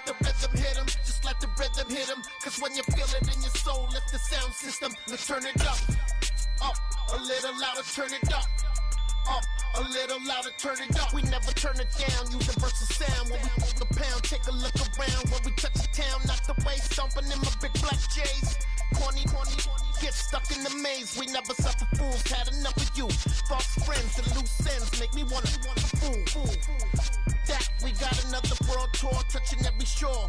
let the rhythm hit 'em, just let the rhythm hit 'em. Cause when you feel it in your soul, lift the sound system. Let's turn it up, a little louder, turn it up. A little louder, turn it up. We never turn it down, universal sound. When we hold the pound, take a look around. When we touch the town, knock the way, stomping in my big black J's. Corny, get stuck in the maze. We never suffer fools, had enough of you. False friends and loose ends make me wanna fool. That we got another world tour touching every shore.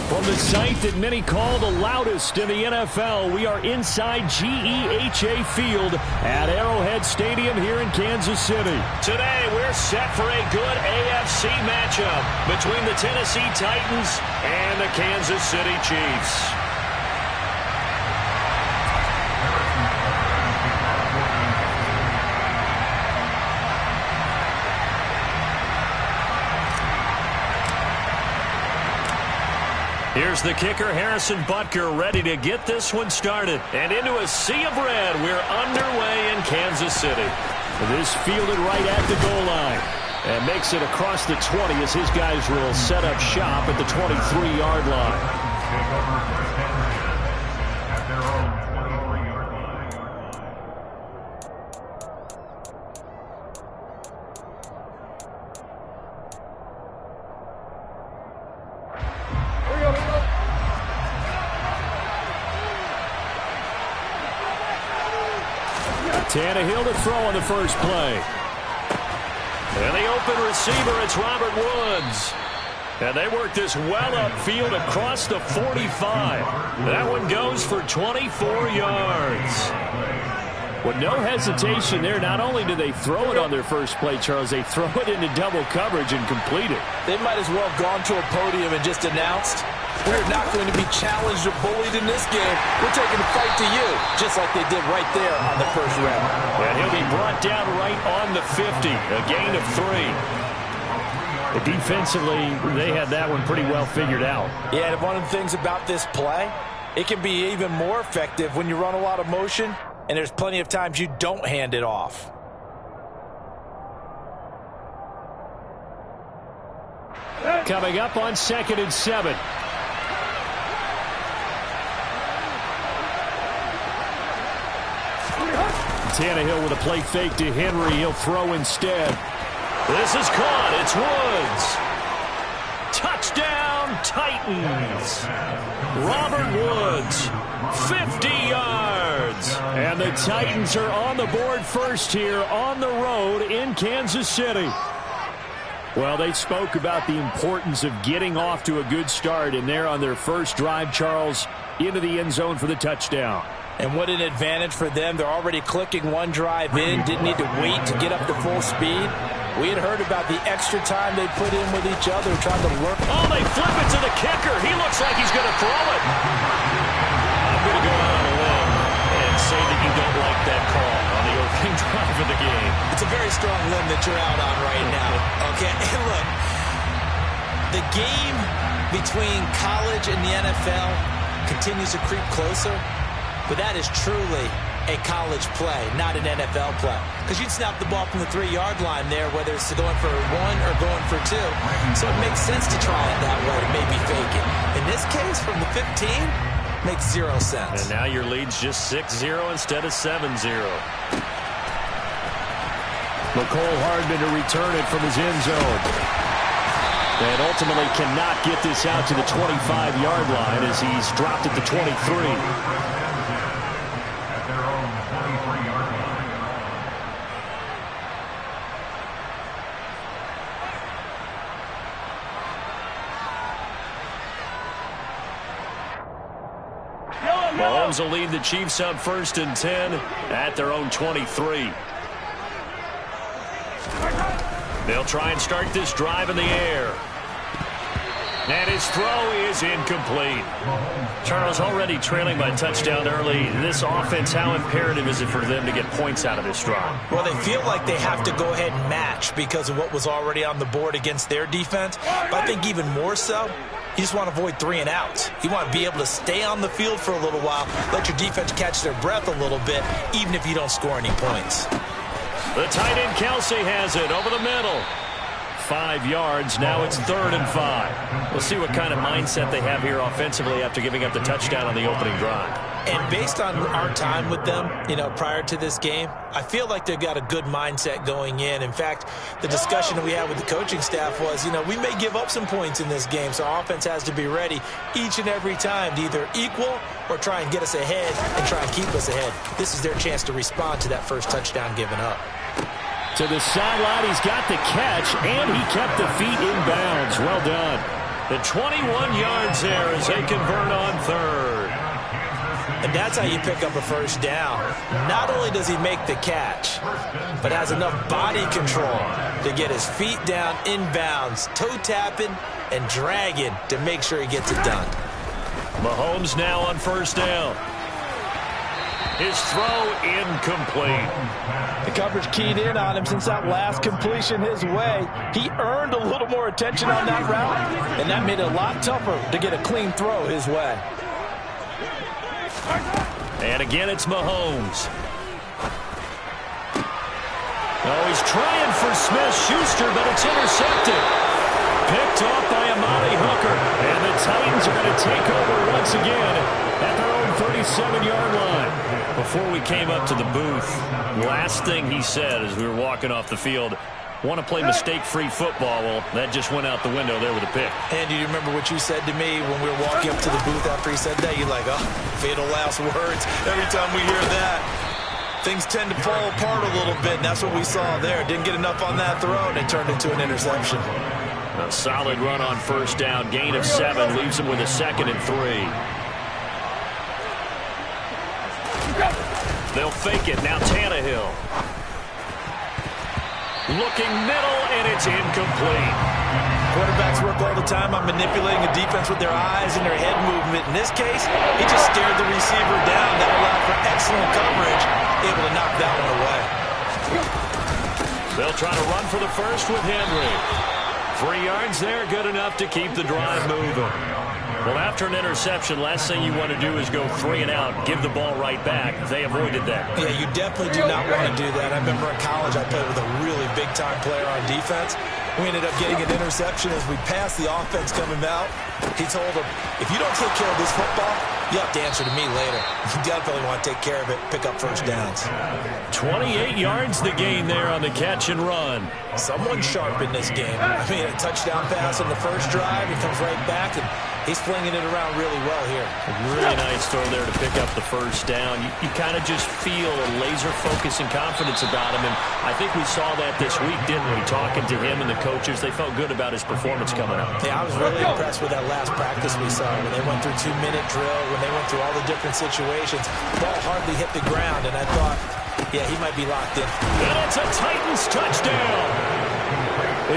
From the site that many call the loudest in the NFL, we are inside GEHA Field at Arrowhead Stadium here in Kansas City. Today, we're set for a good AFC matchup between the Tennessee Titans and the Kansas City Chiefs. Here's the kicker, Harrison Butker, ready to get this one started. And into a sea of red, we're underway in Kansas City. This fielded right at the goal line. And makes it across the 20 as his guys will set up shop at the 23-yard line. Tannehill to throw on the first play. And the open receiver, it's Robert Woods. And they work this well upfield across the 45. That one goes for 24 yards. With no hesitation there, not only do they throw it on their first play, Charles, they throw it into double coverage and complete it. They might as well have gone to a podium and just announced, we're not going to be challenged or bullied in this game. We're taking the fight to you, just like they did right there on the first round. And he'll be brought down right on the 50, a gain of 3. But defensively, they had that one pretty well figured out. Yeah, and one of the things about this play, it can be even more effective when you run a lot of motion, and there's plenty of times you don't hand it off. Coming up on 2nd and 7. Tannehill with a play fake to Henry. He'll throw instead. This is caught. It's Woods. Touchdown, Titans. Robert Woods, 50 yards. And the Titans are on the board first here on the road in Kansas City. Well, they spoke about the importance of getting off to a good start, and they're on their first drive, Charles, into the end zone for the touchdown. And what an advantage for them. They're already clicking one drive in, didn't need to wait to get up to full speed. We had heard about the extra time they put in with each other, trying to work. Oh, they flip it to the kicker. He looks like he's going to throw it. I'm going to go out on a limb and say that you don't like that call on the opening drive of the game. It's a very strong limb that you're out on right now. Okay, and look, the game between college and the NFL continues to creep closer. But that is truly a college play, not an NFL play. Because you'd snap the ball from the 3-yard line there, whether it's going for 1 or going for 2. So it makes sense to try it that way, maybe fake it. In this case, from the 15, makes 0 sense. And now your lead's just 6-0 instead of 7-0. McCole Hardman to return it from his end zone. And ultimately cannot get this out to the 25-yard line as he's dropped at the 23. Mahomes will lead the Chiefs up 1st and 10 at their own 23. They'll try and start this drive in the air. And his throw is incomplete. Charles, already trailing by touchdown early. This offense, how imperative is it for them to get points out of this drive? Well, they feel like they have to go ahead and match because of what was already on the board against their defense. But I think even more so, you just want to avoid 3 and outs. You want to be able to stay on the field for a little while, let your defense catch their breath a little bit, even if you don't score any points. The tight end Kelsey has it over the middle. 5 yards. Now it's 3rd and 5. We'll see what kind of mindset they have here offensively after giving up the touchdown on the opening drive. And based on our time with them, prior to this game, I feel like they've got a good mindset going in. In fact, the discussion that we had with the coaching staff was, we may give up some points in this game, so our offense has to be ready each and every time to either equal or try and get us ahead and try and keep us ahead. This is their chance to respond to that first touchdown given up. To the sideline, he's got the catch, and he kept the feet in bounds. Well done. The 21 yards there as they convert on 3rd. And that's how you pick up a first down. Not only does he make the catch, but has enough body control to get his feet down in bounds, toe tapping and dragging to make sure he gets it done. Mahomes now on first down. His throw incomplete. The coverage keyed in on him since that last completion his way. He earned a little more attention on that route, and that made it a lot tougher to get a clean throw his way. And again, it's Mahomes. Oh, he's trying for Smith-Schuster, but it's intercepted. Picked off by Amani Hooker. And the Titans are going to take over once again at their own 37-yard line. Before we came up to the booth, last thing he said as we were walking off the field, want to play mistake-free football. Well, that just went out the window there with a pick. And do you remember what you said to me when we were walking up to the booth after he said that? You're like, oh, fatal last words. Every time we hear that, things tend to fall apart a little bit, and that's what we saw there. Didn't get enough on that throw, and it turned into an interception. A solid run on first down. Gain of 7 leaves him with a 2nd and 3. They'll fake it. Now Tannehill. Looking middle, and it's incomplete. Quarterbacks work all the time on manipulating a defense with their eyes and their head movement. In this case, he just stared the receiver down. That allowed for excellent coverage, able to knock that one away. They'll try to run for the first with Henry. 3 yards there, good enough to keep the drive moving. Well, after an interception, last thing you want to do is go 3 and out, give the ball right back. They avoided that. Yeah, you definitely do not want to do that. I remember in college I played with a really big-time player on defense. We ended up getting an interception as we passed the offense coming out. He told him, if you don't take care of this football, you have to answer to me later. You definitely want to take care of it, pick up first downs. 28 yards the gain there on the catch and run. Someone sharp in this game. I mean, a touchdown pass on the first drive. He comes right back, and he's flinging it around really well here. Really nice throw there to pick up the first down. You kind of just feel a laser focus and confidence about him, and I think we saw that this week, didn't we? Talking to him and the coaches, they felt good about his performance coming up. Yeah, I was really impressed with that last practice we saw when they went through 2-minute drill, when they went through all the different situations. Ball hardly hit the ground, and I thought, yeah, he might be locked in. And it's a Titans touchdown.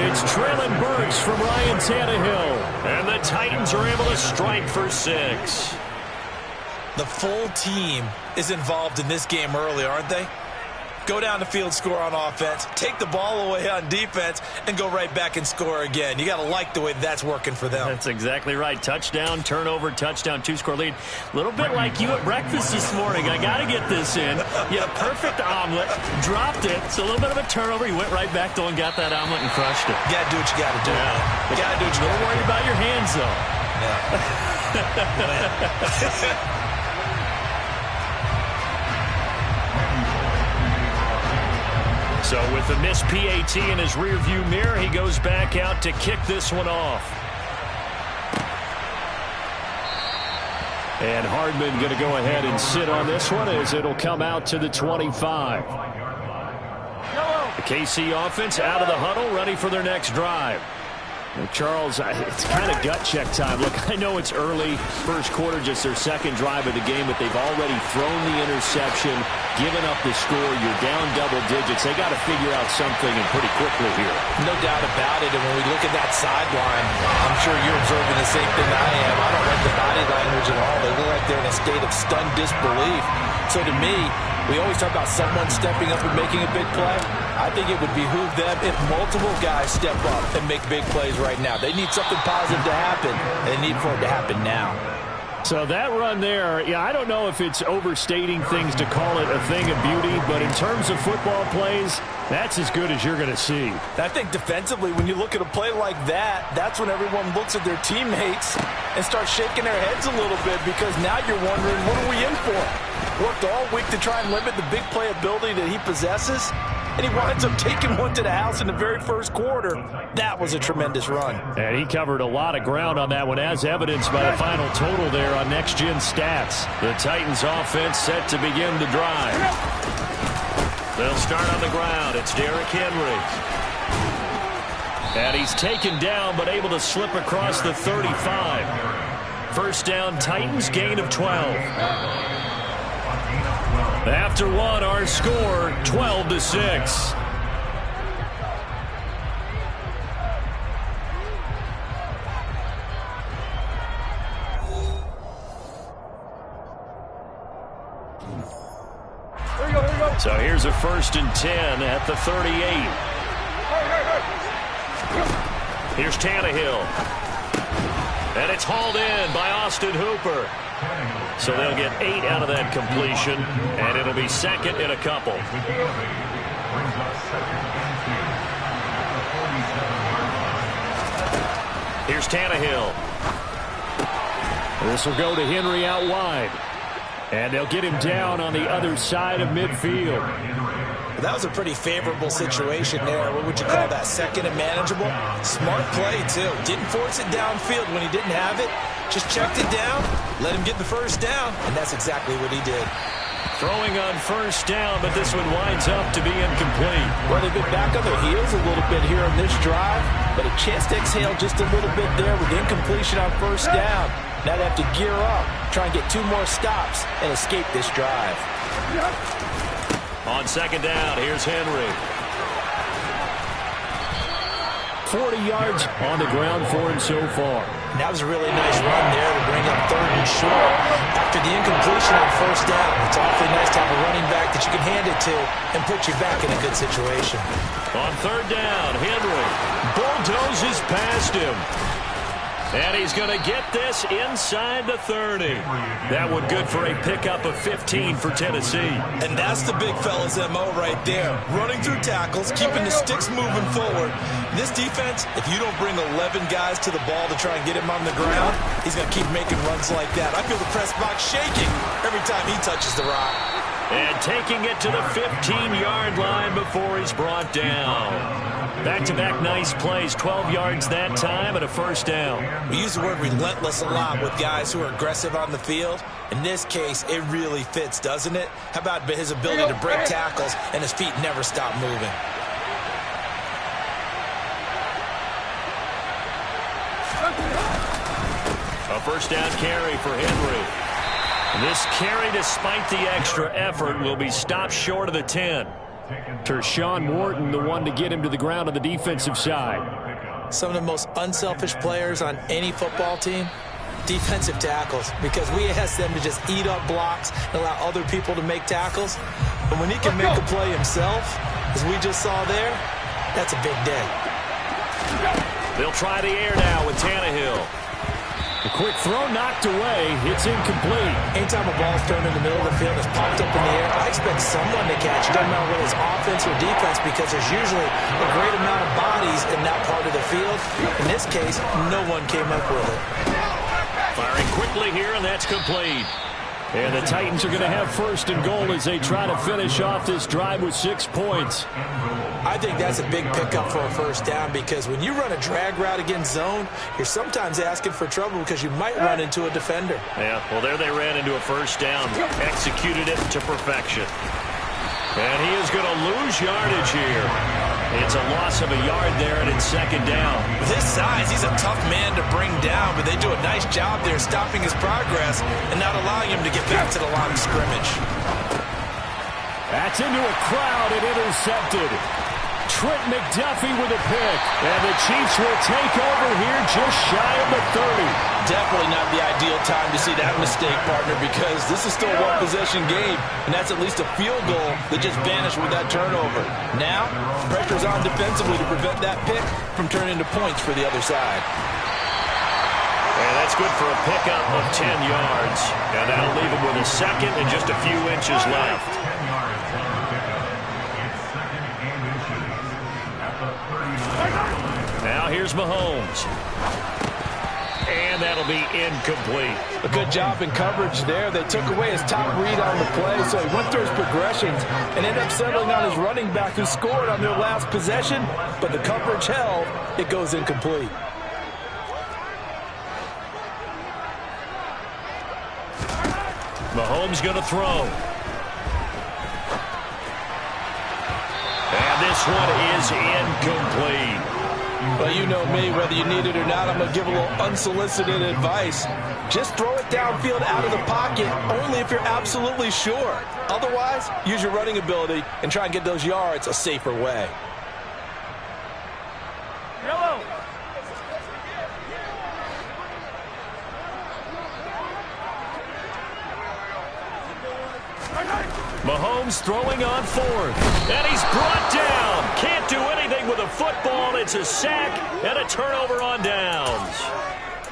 It's Traylon Burks from Ryan Tannehill. And the Titans are able to strike for 6. The full team is involved in this game early, aren't they? Go down the field, score on offense, take the ball away on defense, and go right back and score again. You got to like the way that's working for them. That's exactly right. Touchdown, turnover, touchdown, 2-score lead. A little bit like you at breakfast this morning. I got to get this in. You had a perfect omelet, dropped it. It's a little bit of a turnover. You went right back, though, and got that omelet and crushed it. You got to do what you got to do. Yeah. You got to do what you got to do. Don't worry about your hands, though. Yeah. So with the missed PAT in his rearview mirror, he goes back out to kick this one off. And Hardman going to go ahead and sit on this one as it'll come out to the 25. The KC offense out of the huddle, ready for their next drive. Well, Charles, it's kind of gut check time. Look, I know it's early, first quarter, just their second drive of the game, but they've already thrown the interception, given up the score. You're down double digits. They got to figure out something, and pretty quickly here. No doubt about it. And when we look at that sideline, I'm sure you're observing the same thing I am. I don't like the body language at all. They look like they're in a state of stunned disbelief. So to me, we always talk about someone stepping up and making a big play. I think it would behoove them if multiple guys step up and make big plays right now. They need something positive to happen, and they need for it to happen now. So that run there, yeah, I don't know if it's overstating things to call it a thing of beauty, but in terms of football plays, that's as good as you're going to see. I think defensively, when you look at a play like that, that's when everyone looks at their teammates and starts shaking their heads a little bit, because now you're wondering, what are we in for? Worked all week to try and limit the big play ability that he possesses, and he winds up taking one to the house in the very first quarter. That was a tremendous run. And he covered a lot of ground on that one, as evidenced by the final total there on Next Gen Stats. The Titans offense set to begin the drive. They'll start on the ground. It's Derrick Henry. And he's taken down, but able to slip across the 35. First down, Titans, gain of 12. After one, our score, 12-6. So here's a 1st and 10 at the 38. Here's Tannehill. And it's hauled in by Austin Hooper. So they'll get 8 out of that completion, and it'll be second and a couple. Here's Tannehill. This will go to Henry out wide. And they'll get him down on the other side of midfield. That was a pretty favorable situation there. What would you call that? Second and manageable? Smart play, too. Didn't force it downfield when he didn't have it. Just checked it down, let him get the first down, and that's exactly what he did. Throwing on first down, but this one winds up to be incomplete. Well, they've been back on their heels a little bit here on this drive, but a chance to exhale just a little bit there with incompletion on first down. Now they have to gear up, try and get 2 more stops, and escape this drive. On second down, here's Henry. 40 yards on the ground for him so far. And that was a really nice run there to bring up 3rd and short. After the incompletion on first down, it's awfully nice to have a running back that you can hand it to and put you back in a good situation. On 3rd down, Henry bulldozes past him. And he's going to get this inside the 30. That one good for a pickup of 15 for Tennessee. And that's the big fella's MO right there. Running through tackles, keeping the sticks moving forward. This defense, if you don't bring 11 guys to the ball to try and get him on the ground, he's going to keep making runs like that. I feel the press box shaking every time he touches the rock. And taking it to the 15-yard line before he's brought down. Back-to-back nice plays, 12 yards that time and a first down. We use the word relentless a lot with guys who are aggressive on the field. In this case, it really fits, doesn't it? How about his ability to break tackles and his feet never stop moving? A first down carry for Henry. This carry, despite the extra effort, will be stopped short of the 10. Tershawn Wharton, the one to get him to the ground on the defensive side. Some of the most unselfish players on any football team, defensive tackles, because we ask them to just eat up blocks and allow other people to make tackles. But when he can make a play himself, as we just saw there, that's a big day. They'll try the air now with Tannehill. A quick throw knocked away. It's incomplete. Anytime a ball's thrown in the middle of the field, it's popped up in the air, I expect someone to catch it. Doesn't matter whether it's offense or defense, because there's usually a great amount of bodies in that part of the field. In this case, no one came up with it. Firing quickly here, and that's complete. And the Titans are going to have 1st and goal as they try to finish off this drive with 6 points. I think that's a big pickup for a first down, because when you run a drag route against zone, you're sometimes asking for trouble because you might run into a defender. Yeah, well, there they ran into a first down, executed it to perfection. And he is going to lose yardage here. It's a loss of a yard there, and it's second down. With his size, he's a tough man to bring down, but they do a nice job there stopping his progress and not allowing him to get back to the line of scrimmage. That's into a crowd and intercepted. Trent McDuffie with a pick. And the Chiefs will take over here just shy of the 30. Definitely not the ideal time to see that mistake, partner, because this is still a one-possession game, and that's at least a field goal that just vanished with that turnover. Now, pressure's on defensively to prevent that pick from turning into points for the other side. And that's good for a pickup of 10 yards. And that'll leave him with a second and just a few inches left. Now here's Mahomes. And that'll be incomplete. A good job in coverage there. They took away his top read on the play, so he went through his progressions and ended up settling on his running back who scored on their last possession, but the coverage held. It goes incomplete. Mahomes going to throw. And this one is incomplete. But you know me, whether you need it or not, I'm going to give a little unsolicited advice. Just throw it downfield out of the pocket, only if you're absolutely sure. Otherwise, use your running ability and try and get those yards a safer way. Yellow. Mahomes throwing on fourth. And he's brought down. Can't do anything with a football. It's a sack and a turnover on downs.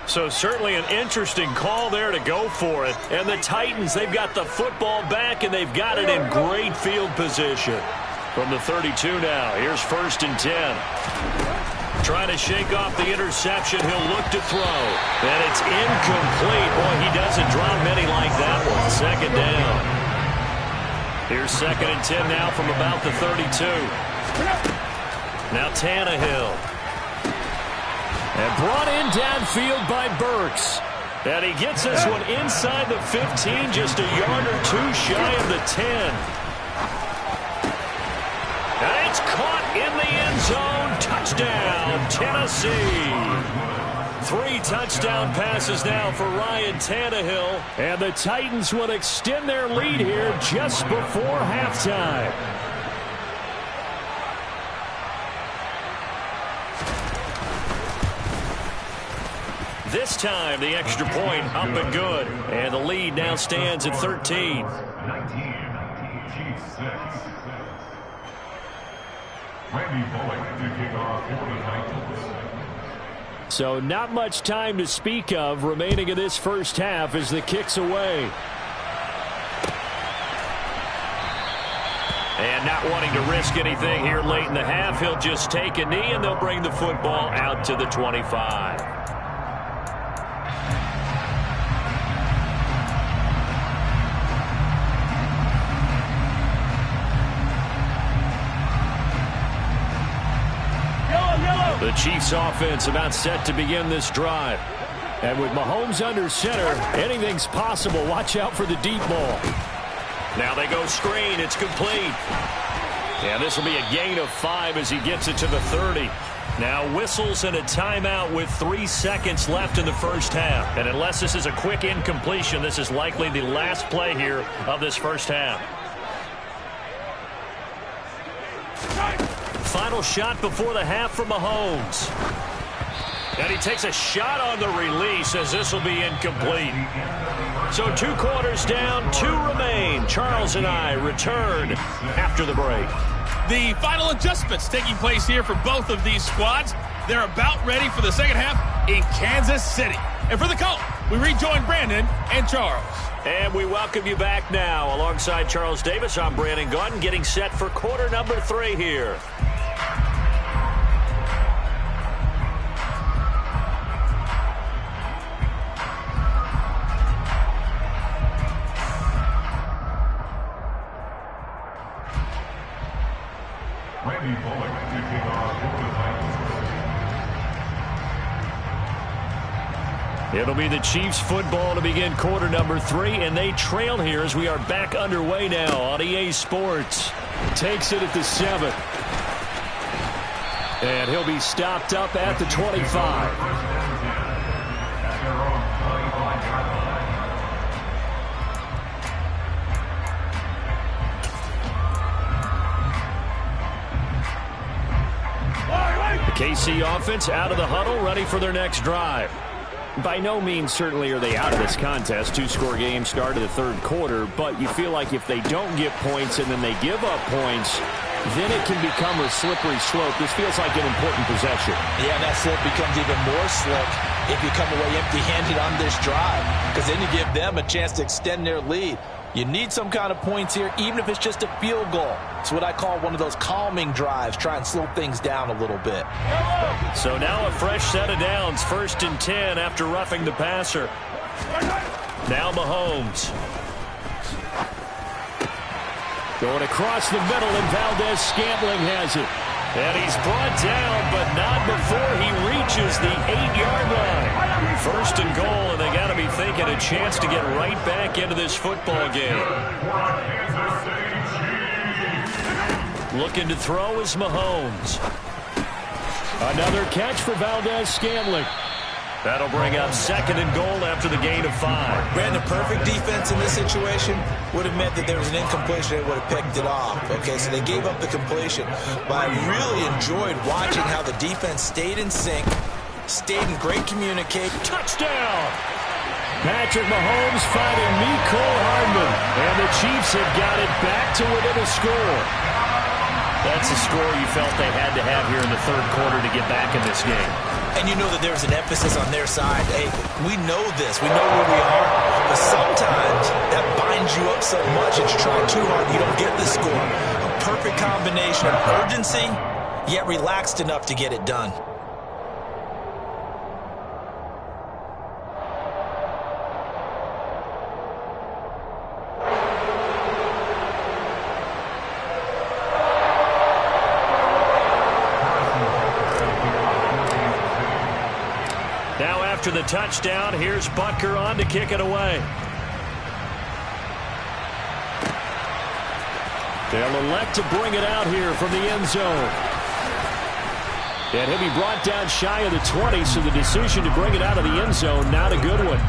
So certainly an interesting call there to go for it. And the Titans, they've got the football back, and they've got it in great field position. From the 32 now, here's 1st and 10. Trying to shake off the interception. He'll look to throw. And it's incomplete. Boy, he doesn't drop many like that one. 2nd down. Here's 2nd and 10 now from about the 32. Now Tannehill. And brought in downfield by Burks. And he gets this one inside the 15, just a yard or two shy of the 10. And it's caught in the end zone. Touchdown, Tennessee. 3 touchdown passes now for Ryan Tannehill. And the Titans will extend their lead here just before halftime. This time, the extra point up and good. And the lead now stands at 13. 19, Chiefs 6. Randy Bullock to kick off for the Titans. So not much time to speak of remaining in this first half as the kick's away. And not wanting to risk anything here late in the half, he'll just take a knee and they'll bring the football out to the 25. The Chiefs offense about set to begin this drive. And with Mahomes under center, anything's possible. Watch out for the deep ball. Now they go screen. It's complete. And this will be a gain of 5 as he gets it to the 30. Now whistles and a timeout with 3 seconds left in the first half. And unless this is a quick incompletion, this is likely the last play here of this first half. Final shot before the half for Mahomes. And he takes a shot on the release as this will be incomplete. So 2 quarters down, 2 remain. Charles and I return after the break. The final adjustments taking place here for both of these squads. They're about ready for the second half in Kansas City. And for the call, we rejoin Brandon and Charles. And we welcome you back now. Alongside Charles Davis, I'm Brandon Gaudin, getting set for quarter number 3 here. Randy Bullock to kick off for the Titans. It'll be the Chiefs football to begin quarter number 3, and they trail here as we are back underway now on EA Sports. Takes it at the 7. And he'll be stopped up at the 25. KC offense out of the huddle, ready for their next drive. By no means certainly are they out of this contest. 2-score game start of the 3rd quarter, but you feel like if they don't get points and then they give up points, then it can become a slippery slope. This feels like an important possession. Yeah, that slope becomes even more slick if you come away empty-handed on this drive, because then you give them a chance to extend their lead. You need some kind of points here, even if it's just a field goal. It's what I call one of those calming drives. Try and slow things down a little bit. So now a fresh set of downs. 1st and 10 after roughing the passer. Now Mahomes. Going across the middle, and Valdez-Scantling has it. And he's brought down, but not before he reaches the 8-yard line. 1st and goal, and they got to be thinking a chance to get right back into this football game. Looking to throw is Mahomes. Another catch for Valdez-Scantling. That'll bring up 2nd and goal after the gain of 5. Brandon, perfect defense in this situation would have meant that there was an incompletion. They would have picked it off. Okay, so they gave up the completion. But I really enjoyed watching how the defense stayed in sync, stayed in great communication. Touchdown! Patrick Mahomes finding Mecole Hardman. And the Chiefs have got it back to within a score. That's a score you felt they had to have here in the 3rd quarter to get back in this game. And you know that there's an emphasis on their side. Hey, we know this. We know where we are. But sometimes that binds you up so much that you try too hard, you don't get the score. A perfect combination of urgency, yet relaxed enough to get it done. After the touchdown, here's Butker on to kick it away. They'll elect to bring it out here from the end zone. And he'll be brought down shy of the 20, so the decision to bring it out of the end zone, not a good one.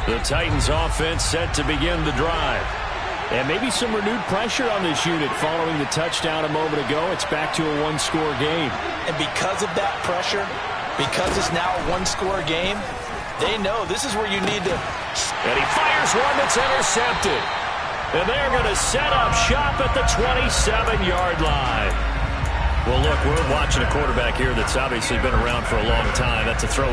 The Titans offense set to begin the drive. And maybe some renewed pressure on this unit following the touchdown a moment ago. It's back to a 1-score game. And because of that pressure, because it's now a 1-score game, they know this is where you need to. And he fires one that's intercepted. And they're going to set up shop at the 27-yard line. Well, look, we're watching a quarterback here that's obviously been around for a long time. That's a throw.